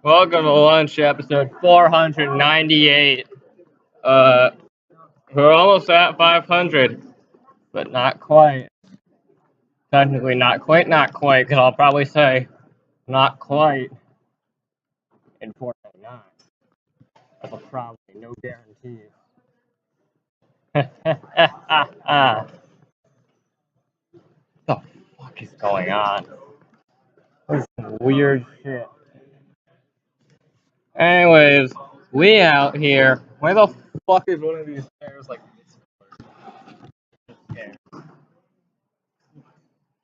Welcome to lunch, episode 498. We're almost at 500, but not quite. Technically, not quite, because I'll probably say not quite in 499. That's a probably, no guarantee. What the fuck is going on? This is some weird shit. Anyways, we out here. Where the fuck is one of these stairs like this?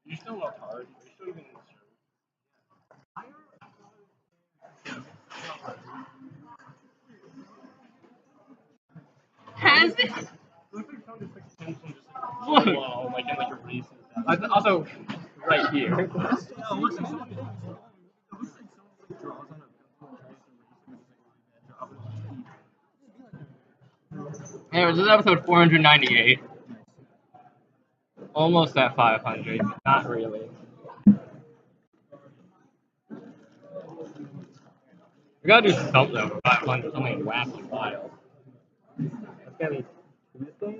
You still work hard. You're still even in the Has it? Look. Whoa, like in like a race. Also, right here. Anyways, this is episode 498. Almost at 500. Not really. We gotta do something for 500. Something wacky wild. It's gonna be Tuesday?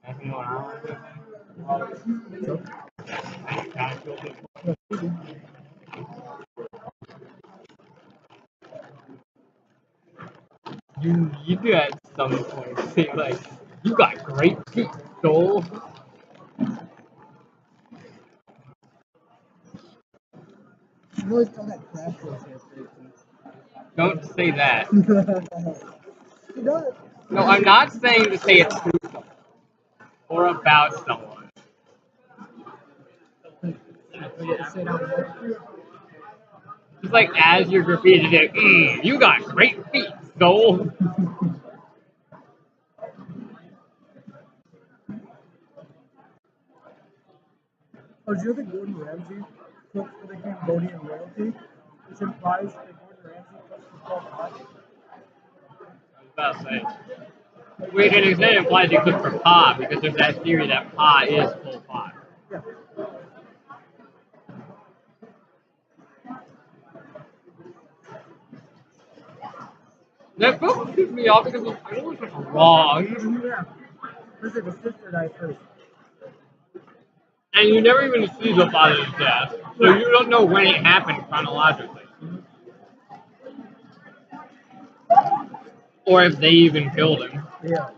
Anything going on? You need to at some point say like, you got great feet, Joel. You always tell that crap yesterday. Don't say that. He does. No, I'm not saying to say it to someone or about someone. Just like as you're graffiti, like, you got great feet, Joel. Oh, do you know that Gordon Ramsay cooked for the Cambodian royalty, which implies that Gordon Ramsay cooks for 12 hours? I was about to say. Wait, to an extent, it implies you cook for Pa, because there's that theory that Pa is full pot. Yeah. That book pisses me off because the title is just wrong. Yeah. Listen, the sister died first. And you never even see the father's death, so you don't know when it happened chronologically. Or if they even killed him. Yeah.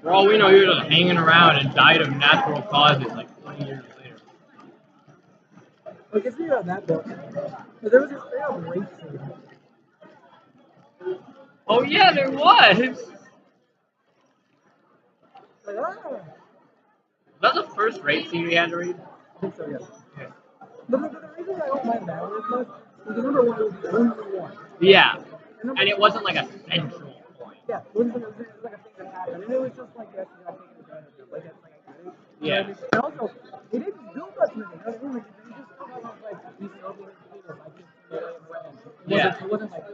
For all we know, he was just hanging around and died of natural causes like 20 years later. I guess we got that book. But there was a straight up rape scene. Oh yeah, there was! Like, Was that the first rape scene we had to read? I think so, yeah. But the reason I don't mind that one as much is the number one was the only one. Yeah. And it wasn't like a central point. Yeah, it was like a thing that happened. And it was just like, yes, you got taken advantage of. Like, that's like, I get it. Yeah. And also, it didn't do much with it. You know what I mean? Like, they just kind of like, he's over his penis. I just made it brand. Yeah. It wasn't like,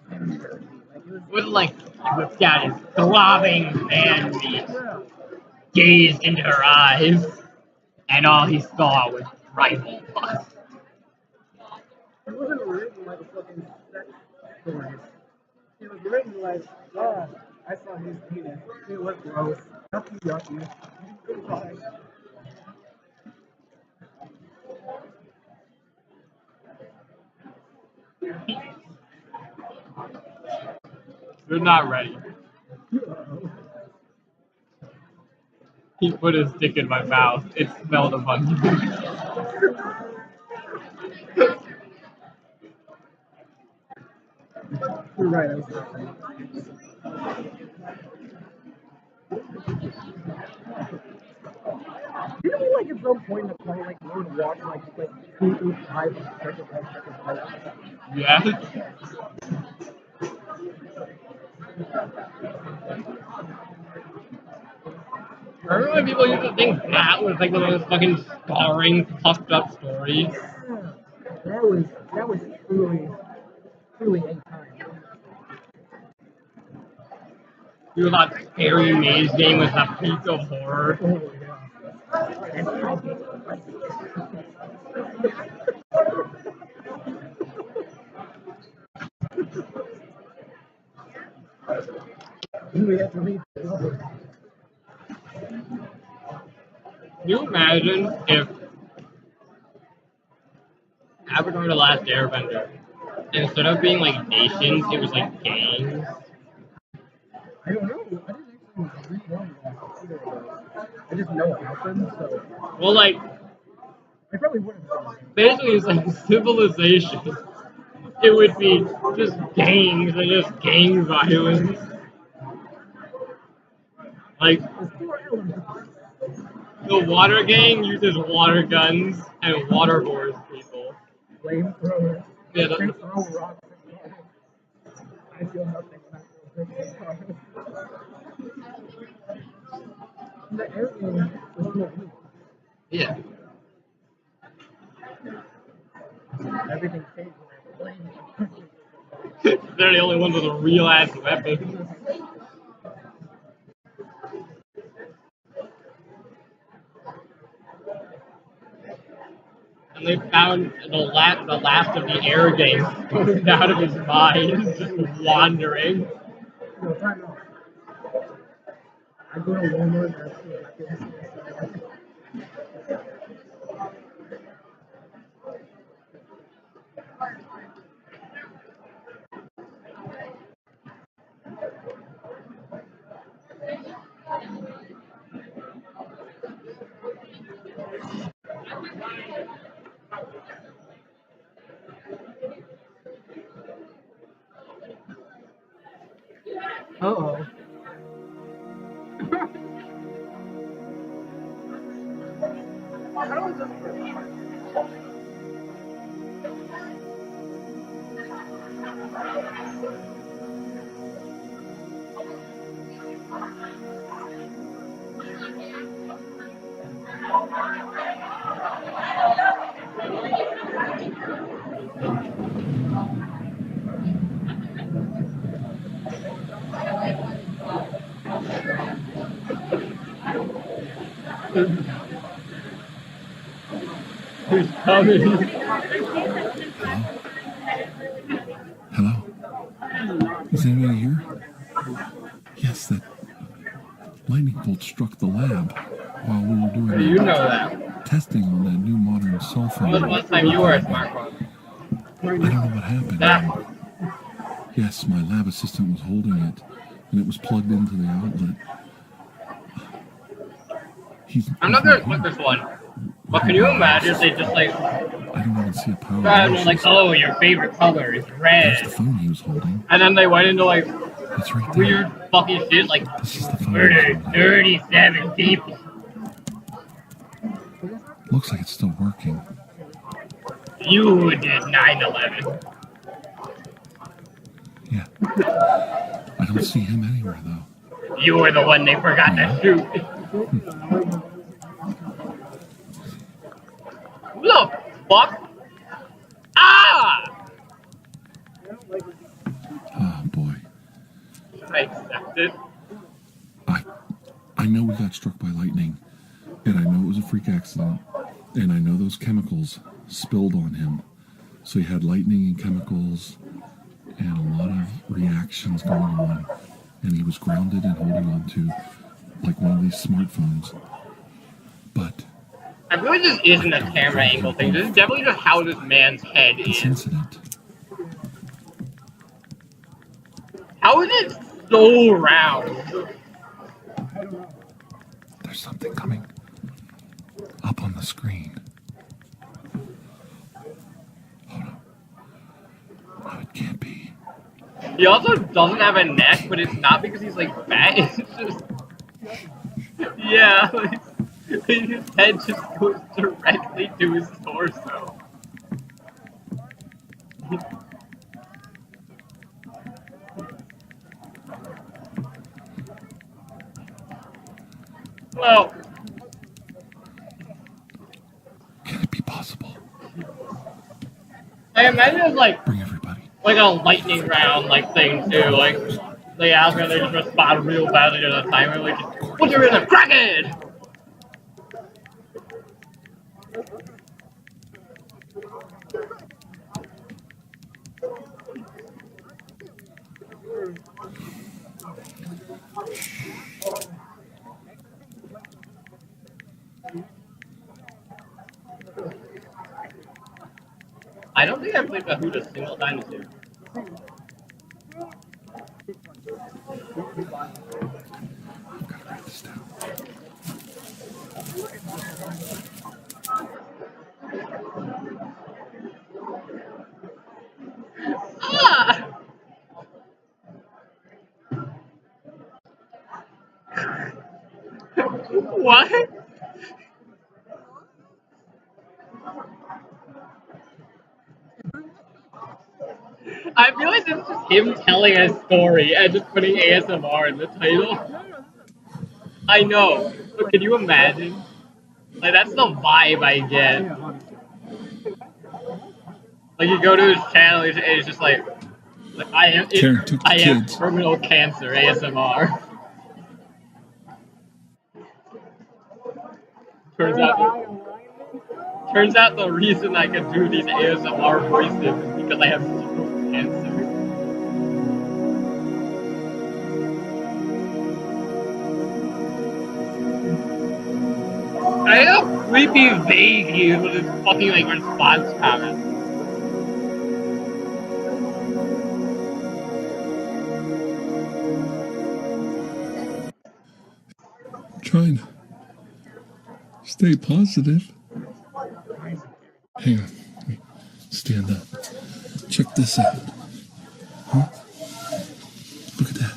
It was like, this guy is throbbing man meat, gazed into her eyes, and all he saw was rifle bust. It wasn't written like a fucking sex story. It was written like, oh, I saw his penis. It was gross. Yucky, yucky. Goodbye. They're not ready. He put his dick in my mouth. It smelled of onions. You're right, I was right. Didn't we like at some point in the play like we would watch like 285 seconds like Yes. I remember when people used to think that was like one of those fucking scarring, puffed up stories. That was truly a time. You thought Scary Maze Game was the peak of horror. Oh, we have to leave. Can you imagine if Avatar: The Last Airbender, instead of being like nations, it was like gangs? I don't know. I didn't actually read on that either of those. I just know it happened, so Well, like, I probably would have. basically it's like civilization. It would be just gangs and just gang violence. Like, There's 4 elements. the water gang uses water guns and waterboards people. Flamethrowers. Yeah, They the, throw rocks at cars. I feel nothing when I throw bricks at cars. The air game was cool. yeah. Everything changed when I played. They're the only ones with a real ass weapon. And they found the last of the air gang stoned out of his mind, just wandering. No, time out. I go to Walmart and I see like this. Uh-oh. How is this? Who's coming? Hello? Is anybody here? Yes, that lightning bolt struck the lab while we were doing How do you know that? testing on that new modern cell phone. When was the last time you were a smartphone? I don't know what happened. That. Yes, my lab assistant was holding it, and it was plugged into the outlet. I'm not gonna click this one. But can you imagine if they just like, I don't even see a power. like, oh, your favorite color is There's red, the phone he was holding. and then they went into like It's right there. weird fucking shit, like This is the phone. he was murdered holding. 37 people. Looks like it's still working. You did 9/11. Yeah. I don't see him anywhere though. You were the one they forgot to shoot. Who the fuck? Ah! Oh boy. I accept it. I know we got struck by lightning, and I know it was a freak accident, and I know those chemicals spilled on him. So he had lightning and chemicals and a lot of reactions going on, and he was grounded and holding on to like one of these smartphones. But I feel like this isn't a camera angle thing. This is definitely just how this man's head this is. incident, How is it so round? there's something coming up on the screen. Hold on. No, it can't be. He also doesn't have a neck, but it's not because he's like fat. It's just, yeah, like, his head just goes directly to his torso. Well, Can it be possible? I imagine it's Bring everybody. like a lightning round like thing too. Like they ask and they just respond real badly to the timer. Like, what's your rhythm? Kraken! I don't think I played Kahoot a single time this year. Gotta write this down. Ah! What? I feel like this is just him telling a story and just putting ASMR in the title. I know, but can you imagine? Like that's the vibe I get. Like you go to his channel, and it's just like Karen took the I have kids. terminal cancer ASMR. Turns out the reason I can do these ASMR voices is because I have terminal cancer. I have creepy vague with his fucking like response comment. Trying to stay positive. Hang on. Let me stand up. Check this out. Huh? Look at that.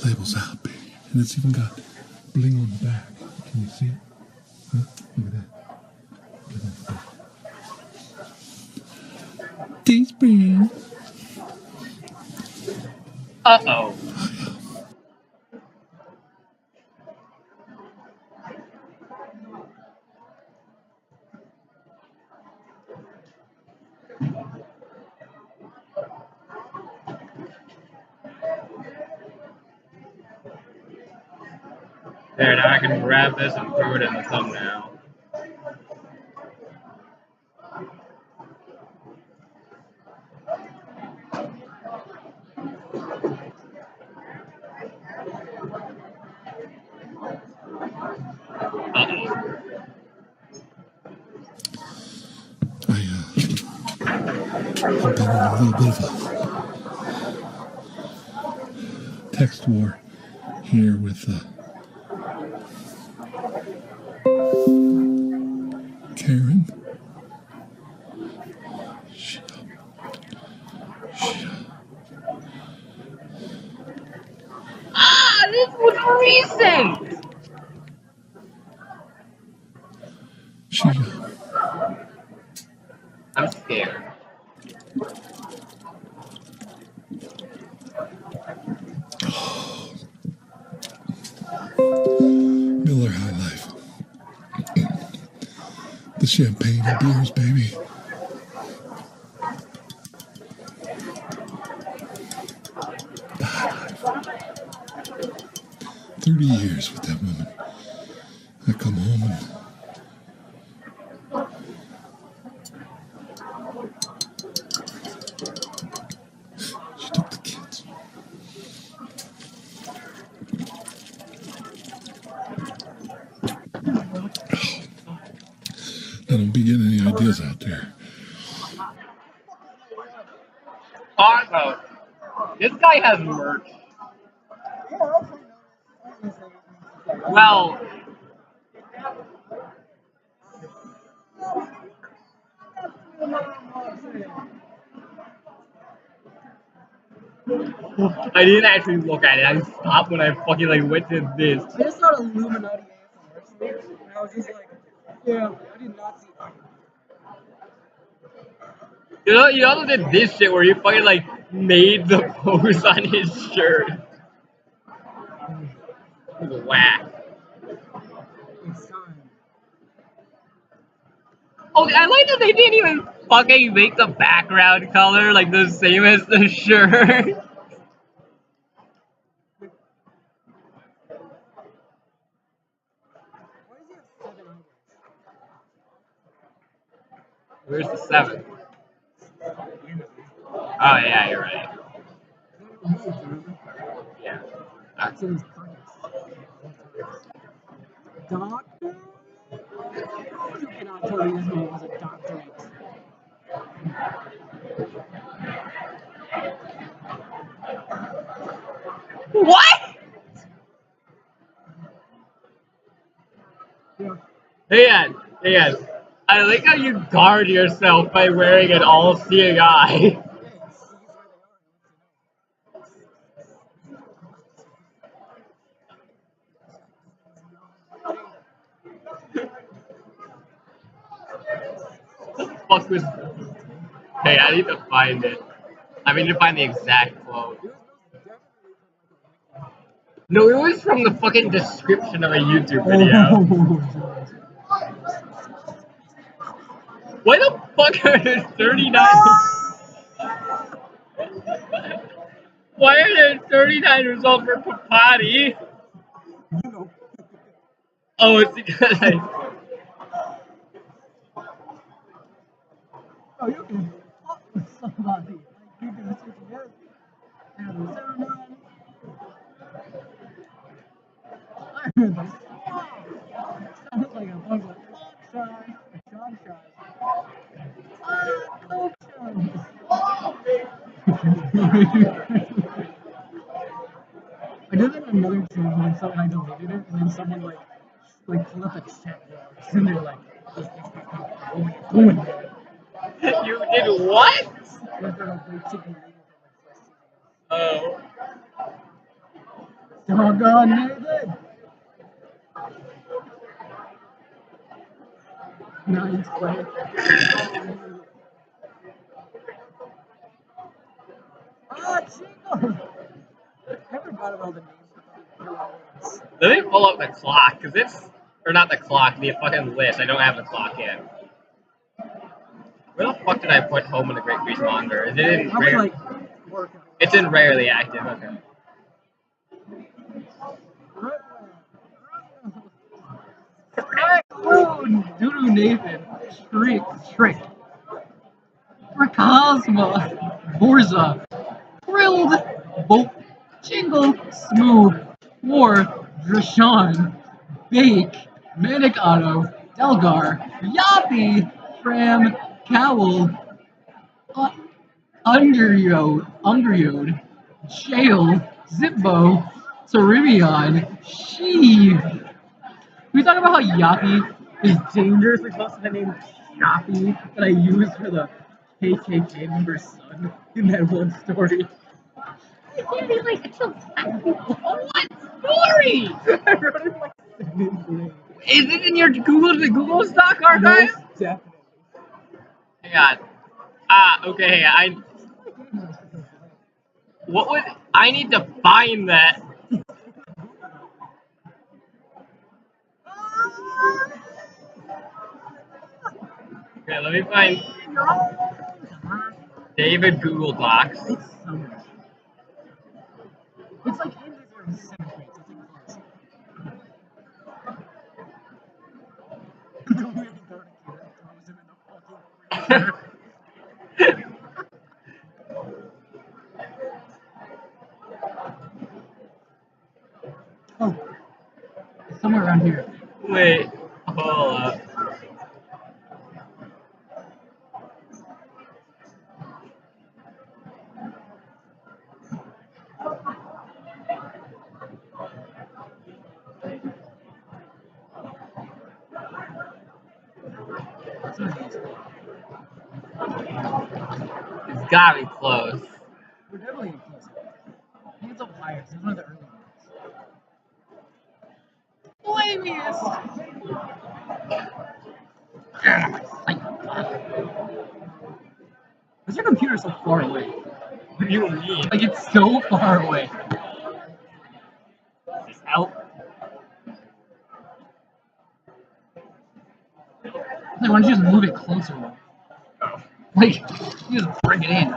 Labels out, baby. And it's even got bling on the back. Can you see it? Huh? Look at that. Look at that. Teespring. Uh-oh. There, now I can grab this and throw it in the thumbnail. Uh-oh. I've been in a little bit of a text war here with Karen. Shut up. Shut up. Ah, this was recent! Shut up. I'm scared. Miller High Life. The champagne and beers, baby. The High Life. 30 years with that woman. I come home and she took the kids. Now don't be getting any ideas out there. Argo, this guy has merch. Well, I didn't actually look at it. I stopped when I fucking like went to this. I just saw Illuminati ASMR stream, and I was just like, yeah, I did not see that. You also did this shit where you fucking like made the pose on his shirt. It was whack. It's time. Oh, I like that they didn't even fucking make the background color like the same as the shirt. Why does he have 7 eyebrows? Where's the 7? Oh yeah, you're right. Yeah. That's in his pockets. Doctor? You cannot tell me this man was a doctorate. What? Yeah. Hey, I like how you guard yourself by wearing an all-seeing eye. What the fuck was? Hey, I need to find it. I need to find the exact quote. No, it was from the fucking description of a YouTube video. Why the fuck are there 39? Why are there 39 results for Papati? Oh, it's because I. Oh, you can talk with somebody. Like you can sit together and have a ceremony. I heard this. Sounds like a bunch of sunshine, sunshine. Coke shows. I did that on another channel and so I deleted it and then someone like pulled up a chat box and they're like, what are you doing, man? You did what? They're like, they took me legal for Oh. doggone Nathan! Nice play. Ah, Chico! I forgot about the names. Let me pull up the clock, cause it's or not the clock, the fucking list. I don't have the clock yet. Where the fuck did I put Home of the Great Greasemonger? Is it in I was rare? like, working. It's in rarely active. Okay. Oh, Doodoo Nathan, Trick, Ricosma, Borza, Grilled, Bolt, Jingle, Smooth, War, Drashan, Bake, Manic Auto, Delgar, Yappy, Fram, Cowl, Underyode, Shale, Zippo, Cerebion, Sheev. We talk about how Yappy is dangerous because of the name Yappy that I used for the KKK member's son in that one story. I really like to kill people. What story? I wrote it like 7th grade. Is it in your Google Stock archive? Most definitely. Hang on. Okay. What was? I need to find that. Okay, let me find David Google Docs. It's summer. It's like end of your 7th grade, so it's like close. Don't really go to Kira, throws him in the fucking freezer. Oh, it's somewhere around here. Wait, hold up. It's gotta be close. We're definitely close. I think it's up higher. It's one of the early ones. Flavius! Why's your computer so far away? What do you mean? Like, it's so far away. Just help. Like, why don't you just move it closer? Oh. Like, you just bring it in.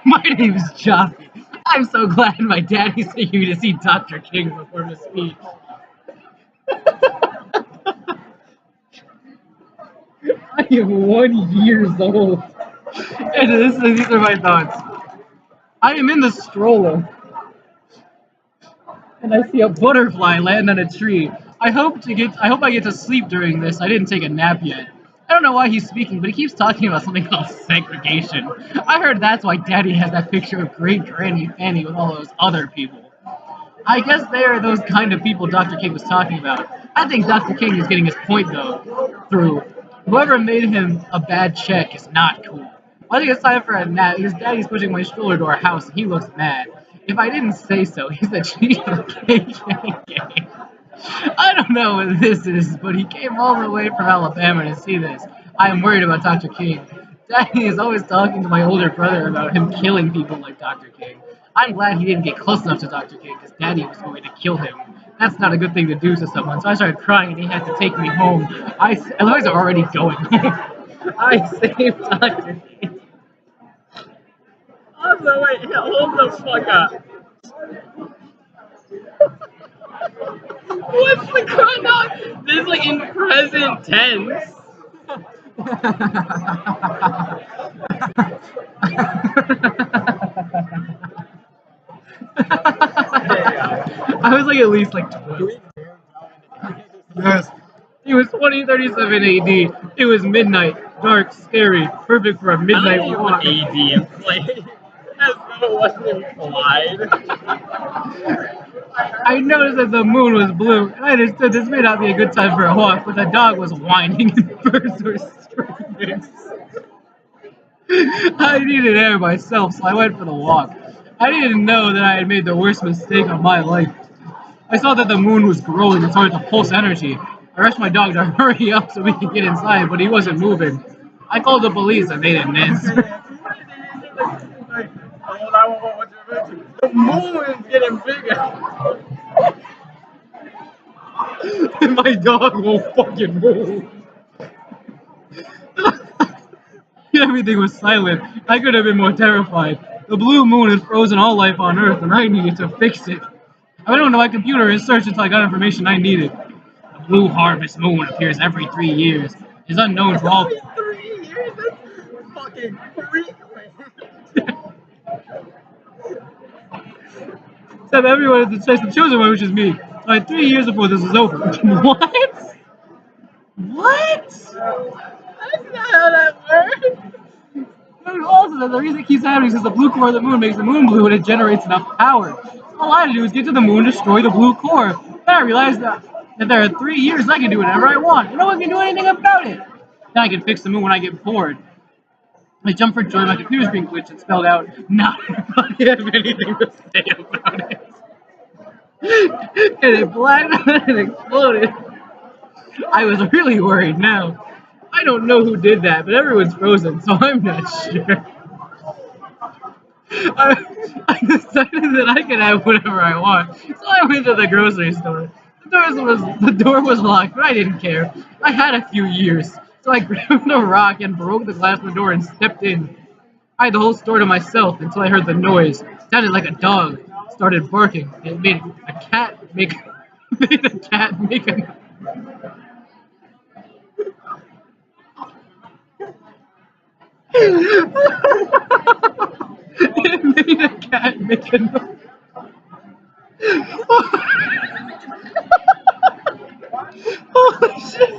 My name is Joffy. I'm so glad my daddy sent you to see Dr. King before the speech. I am 1 year old. And these are my thoughts. I am in the stroller, and I see a butterfly land on a tree. I hope I get to sleep during this. I didn't take a nap yet. I don't know why he's speaking, but he keeps talking about something called segregation. I heard that's why Daddy has that picture of Great Granny Fanny with all those other people. I guess they are those kind of people Dr. King was talking about. I think Dr. King is getting his point, though, through whoever made him a bad check is not cool. I think it's time for a nap because Daddy's pushing my stroller to our house and he looks mad. If I didn't say so, he's the chief of KKK. I don't know what this is, but he came all the way from Alabama to see this. I am worried about Dr. King. Daddy is always talking to my older brother about him killing people like Dr. King. I'm glad he didn't get close enough to Dr. King because Daddy was going to kill him. That's not a good thing to do to someone, so I started crying and he had to take me home. Otherwise, I'm already going home. I saved Dr. King. Also, wait, hold the fuck up. What's the chronology? This is like in present tense. I was like at least like 12. Yes. It was 2037 AD. It was midnight, dark, scary, perfect for a midnight walk. AD and play as though it wasn't implied. I noticed that the moon was blue, and I understood this may not be a good time for a walk, but the dog was whining and birds were screaming. I needed air myself, so I went for the walk. I didn't know that I had made the worst mistake of my life. I saw that the moon was growing and started to pulse energy. I rushed my dog to hurry up so we could get inside, but he wasn't moving. I called the police and they didn't answer. The moon is getting bigger. My dog won't fucking move. Everything was silent. I could have been more terrified. The blue moon had frozen all life on Earth, and I needed to fix it. I went on to my computer and searched until I got information I needed. The blue harvest moon appears every 3 years. It's unknown to all. 3 years? That's fucking frequent. Except everyone had to chase the chosen one, which is me. So I had 3 years before this was over. What? What? That's not how that works. And also, that the reason it keeps happening is because the blue core of the moon makes the moon blue and it generates enough power. All I had to do is get to the moon, destroy the blue core. Then I realized that there are 3 years I can do whatever I want. No one can do anything about it. Then I can fix the moon when I get bored. I jumped for joy, my computer screen glitched and spelled out, not everybody have anything to say about it. And it blacked out and exploded. I was really worried now. I don't know who did that, but everyone's frozen, so I'm not sure. I decided that I could have whatever I want, so I went to the grocery store. The door was locked, but I didn't care. I had a few years, so I grabbed a rock and broke the glass of the door and stepped in. I had the whole store to myself until I heard the noise. It sounded like a dog started barking. It made a cat make a It made a cat make a noise. Holy shit!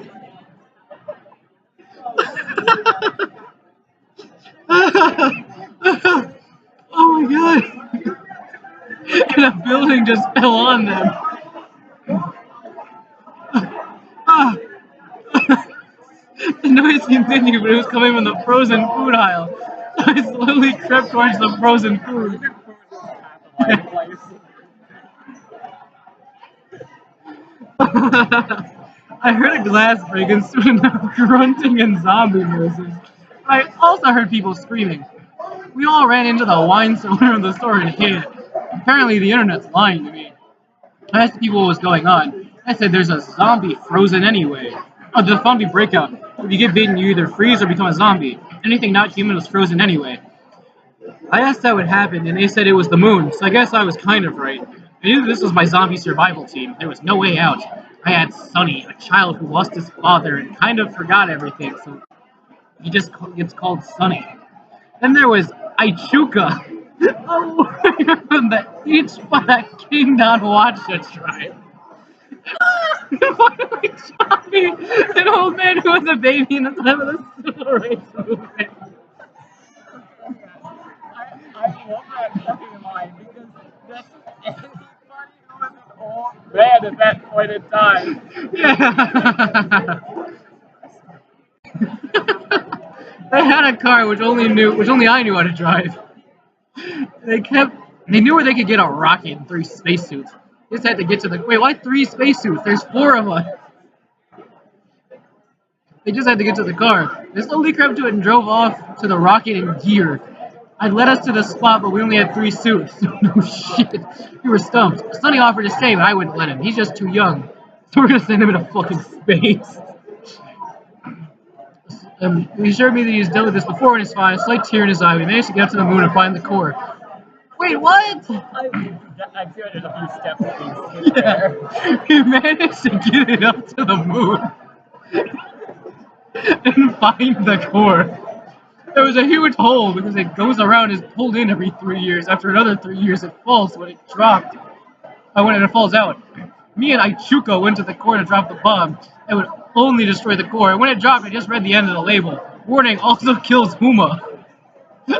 Oh my god! And a building just fell on them. The noise continued, but it was coming from the frozen food aisle. So I slowly crept towards the frozen food. I heard a glass break and soon enough grunting and zombie noises. I also heard people screaming. We all ran into the wine cellar of the store and hid. Apparently the internet's lying to me. I asked people what was going on. I said there's a zombie frozen anyway. Oh, the zombie breakout. If you get bitten, you either freeze or become a zombie. Anything not human was frozen anyway. I asked how it happened, and they said it was the moon, so I guess I was kind of right. I knew this was my zombie survival team. There was no way out. I had Sonny, a child who lost his father and kind of forgot everything, so He just gets called Sunny. Then there was Ichuka, a warrior from the Ichpara Kingdom Wacha tribe. Finally, Johnny, an old man who was a baby in the time of the civil rights movement. I love that fucking line because that's anybody who was an old man at that point in time. Yeah. They had a car which only I knew how to drive. They knew where they could get a rocket and 3 spacesuits. Just had to get to the why 3 spacesuits? There's 4 of us. They just had to get to the car. They slowly crept to it and drove off to the rocket in gear. I led us to the spot, but we only had 3 suits. No shit. We were stumped. Sonny offered to stay, but I wouldn't let him. He's just too young. So we're gonna send him into fucking space. He assured me that he's dealt with this before in his fire, a slight tear in his eye. We managed to get up to the moon and find the core. Wait, what? I feel there's a few steps being skipped there. He managed to get it up to the moon and find the core. There was a huge hole because it goes around and is pulled in every 3 years. After another 3 years, it falls when it dropped. When it falls out. Me and Ichuka went to the core to drop the bomb. It would only destroy the core. And when it dropped, I just read the end of the label. Warning, also kills Huma.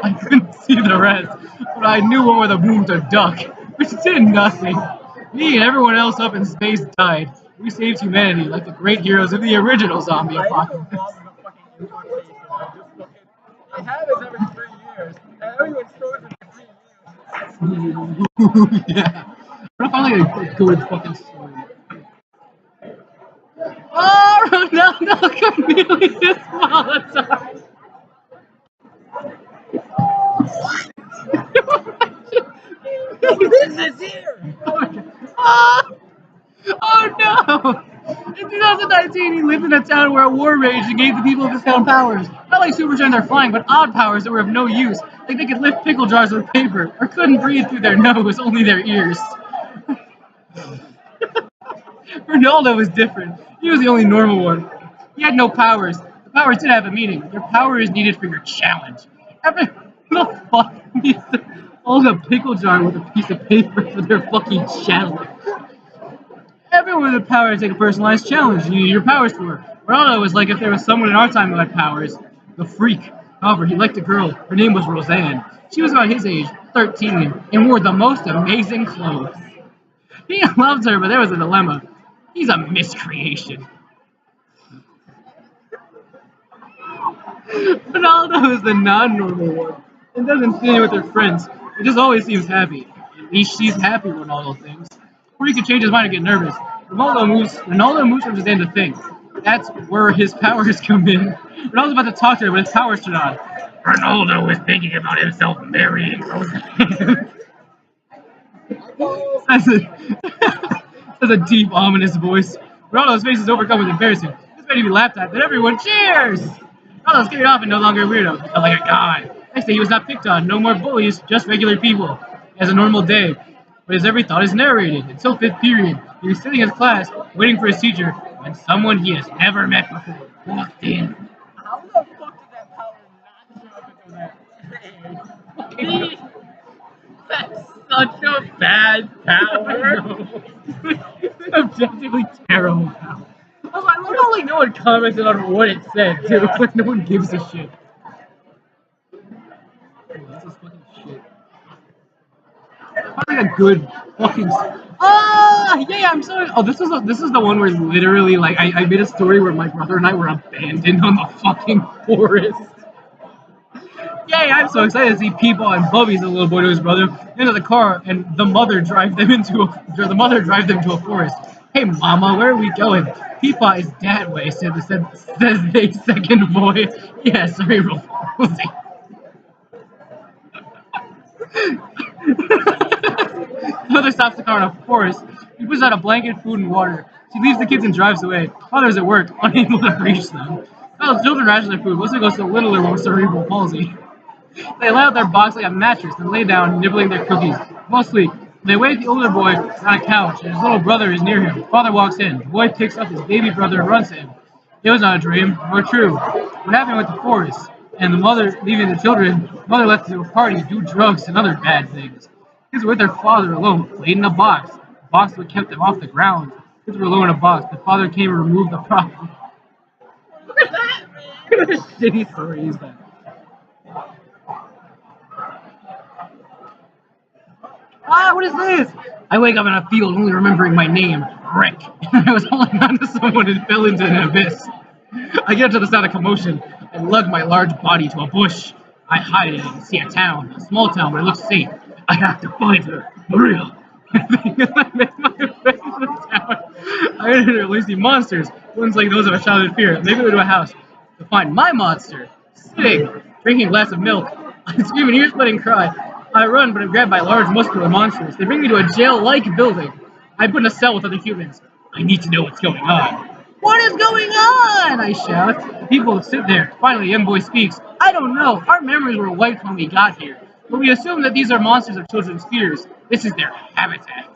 I couldn't see the rest, but I knew what were the boom to duck, which did nothing. Me and everyone else up in space died. We saved humanity like the great heroes of the original zombie apocalypse. They have this every 3 years, and everyone's frozen for 3 years. Yeah. I'm gonna find like a good fucking story. Oh, Ronaldo Cornelius Molotov! This is here! Oh no! In 2019, he lived in a town where a war raged and gave the people of his town powers. Not like superstrength or flying, but odd powers that were of no use. Like they could lift pickle jars with paper, or couldn't breathe through their nose, only their ears. Ronaldo was different. He was the only normal one. He had no powers. The powers did have a meaning. Your power is needed for your challenge. After the fuck needs to hold a pickle jar with a piece of paper for their fucking challenge. Everyone with the power to take a personalized challenge you need your powers for. Ronaldo was like if there was someone in our time who had powers. The Freak. However, he liked a girl. Her name was Roseanne. She was about his age, 13, and wore the most amazing clothes. He loved her, but there was a dilemma. He's a miscreation. Ronaldo is the non-normal one and doesn't fit in with her friends. He just always seems happy. At least she's happy, Ronaldo thinks. Or he could change his mind and get nervous. Ronaldo moves from his end to think. That's where his powers come in. Ronaldo's about to talk to her, but his powers turn on. Ronaldo is thinking about himself marrying Roseanne. That's a deep, ominous voice. Ronaldo's face is overcome with embarrassment. He's ready to be laughed at, but everyone cheers! Ronaldo's carried off and no longer a weirdo. He felt like a god. Next day he was not picked on, no more bullies, just regular people. He has a normal day, but his every thought is narrated. Until 5th period, he was sitting in his class, waiting for his teacher, when someone he has never met before walked in. How the fuck did that power not show up until that age? That's such a bad power. It's objectively terrible power. I love how like no one commented on what it said too. Like no one gives a shit. Oh, this is fucking shit. Probably a good fucking. Yeah, I'm sorry. Oh, this is the one where literally like I made a story where my brother and I were abandoned on the fucking forest. Yay, I'm so excited to see Peepaw and Bubby's the little boy to his brother into the car and the mother drive them to a forest. Hey mama, where are we going? Peepaw is that way, says the second boy. Yeah, cerebral palsy. Mother stops the car in a forest. He puts out a blanket, food, and water. She leaves the kids and drives away. Father's at work, unable to reach them. Well, the children ration their food. Mostly goes to the littler one with cerebral palsy. They lay out their box like a mattress and lay down, nibbling their cookies. Fall asleep. They wake the older boy on a couch, and his little brother is near him. Father walks in. The boy picks up his baby brother and runs to him. It was not a dream, or true. What happened with the forest, and the mother leaving the children, mother left to a party, do drugs and other bad things. Kids were with their father alone, played in a box. The box would kept them off the ground. Kids were alone in a box. The father came and removed the property. Look at that, man! What a shitty story is that? Ah, what is this? I wake up in a field only remembering my name, Rick. I was holding on to someone and fell into an abyss. I get up to the sound of commotion and lug my large body to a bush. I hide and see a town, a small town, but it looks safe. I have to find her, Maria. I make my way to the town. I enter and see monsters, ones like those of a childhood fear. They go to a house to find my monster, sitting, drinking a glass of milk. I scream and ear-splitting cry. I run, but I'm grabbed by large muscular monsters. They bring me to a jail-like building. I put in a cell with other humans. I need to know what's going on. What is going on? I shout. The people sit there. Finally, a young boy speaks. I don't know. Our memories were wiped when we got here. But we assume that these are monsters of children's fears. This is their habitat.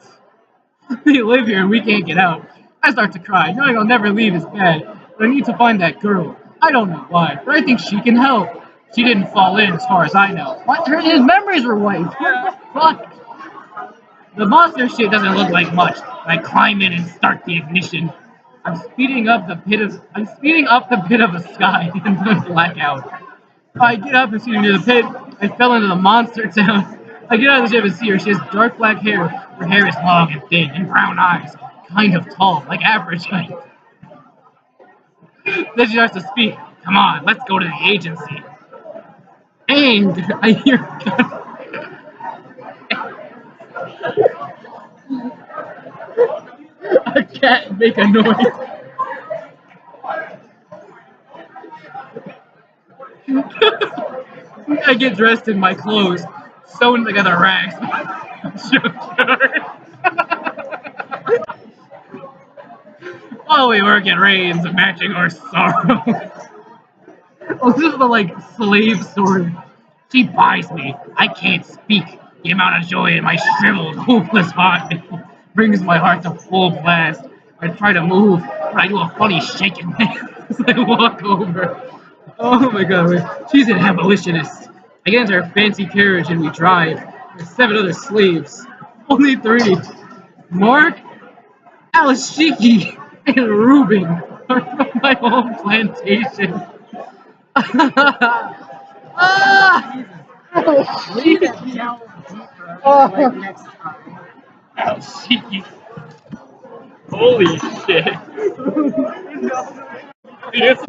They live here and we can't get out. I start to cry. Knowing I'll never leave is bad. But I need to find that girl. I don't know why, but I think she can help. She didn't fall in as far as I know. What? His memories were wiped. What the fuck? The monster shit doesn't look like much. I climb in and start the ignition. I'm speeding up the pit of a sky and then black out. I get up and see her near the pit. I fell into the monster town. I get out of the ship and see her. She has dark black hair. Her hair is long and thin and brown eyes. Kind of tall, like average height. Then she starts to speak. Come on, let's go to the agency. And I hear a cat make a noise. I get dressed in my clothes, sewn together rags. While we work, it rains, matching our sorrow. Oh, this is the slave story. She buys me. I can't speak. The amount of joy in my shriveled, hopeless heart brings my heart to full blast. I try to move, but I do a funny shaking as I walk over. Oh my god, wait. She's an abolitionist. I get into her fancy carriage and we drive. There's 7 other slaves. Only 3. Mark, Alashiki, and Reuben are from my home plantation. Ah! We can delve deeper next time. Alashiki. Holy shit. Yes.